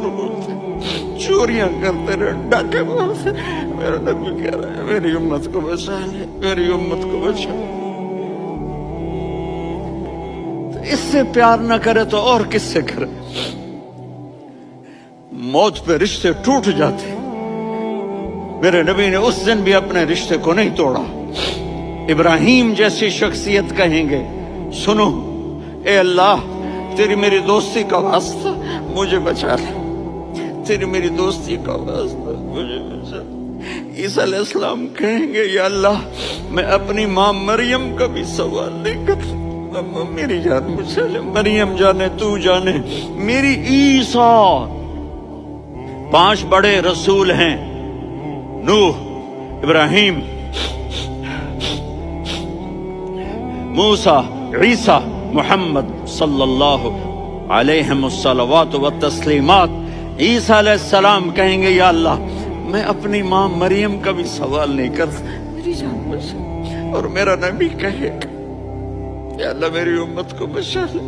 جھوٹ بولتے، چوریاں کرتے رہے، ڈاکے مارتے۔ میرا نبی کہہ رہا ہے میری امت کو بچا لے، میری امت کو بچا لے۔ اس سے پیار نہ کرے تو اور کس سے کرے؟ موت پہ رشتے ٹوٹ جاتے، میرے نبی نے اس دن بھی اپنے رشتے کو نہیں توڑا۔ ابراہیم جیسی شخصیت کہیں گے سنو اے اللہ تیری میری دوستی کا واسطہ مجھے بچا لے، تیری میری دوستی کا واسطہ مجھے بچا لے۔ عیسیٰ علیہ السلام کہیں گے یا اللہ میں اپنی ماں مریم کا بھی سوال نہیں کرتا، میری جان مجھے لے، مریم جانے تو جانے میری عیسیٰ۔ 5 بڑے رسول ہیں، نوح، ابراہیم، موسیٰ، عیسیٰ، محمد صلی اللہ علیہ الصلوات والتسلیمات۔ عیسیٰ علیہ السلام کہیں گے یا اللہ میں اپنی ماں مریم کا بھی سوال نہیں کرتا، میری جان بچا۔ اور میرا نبی کہے گا یا اللہ میری امت کو بچا لے۔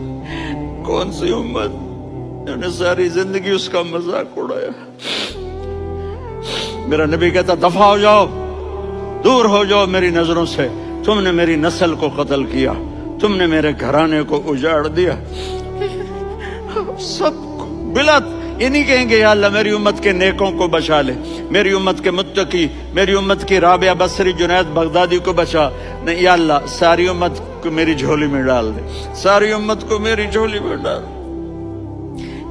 کون سی امت جنہوں نے ساری زندگی اس کا مذاق اڑایا؟ میرا نبی کہتا دفع ہو جاؤ، دور ہو جاؤ میری نظروں سے، تم نے میری نسل کو قتل کیا، تم نے میرے گھرانے کو اجاڑ دیا۔ سب کو بلا یہ نہیں کہیں گے یا اللہ میری امت کے نیکوں کو بچا لے، میری امت کے متقی، میری امت کی رابعہ بصری، جنید بغدادی کو بچا، نہیں یا اللہ ساری امت کو میری جھولی میں ڈال دے، ساری امت کو میری جھولی میں ڈال دے۔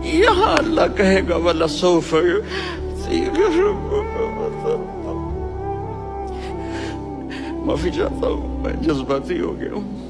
یہاں اللہ کہے گا وَلَسَوْفَ يُعْطِيكَ رَبُّكَ فَتَرْضَىٰ۔ معافی چاہتا ہوں میں جذباتی ہو گیا ہوں۔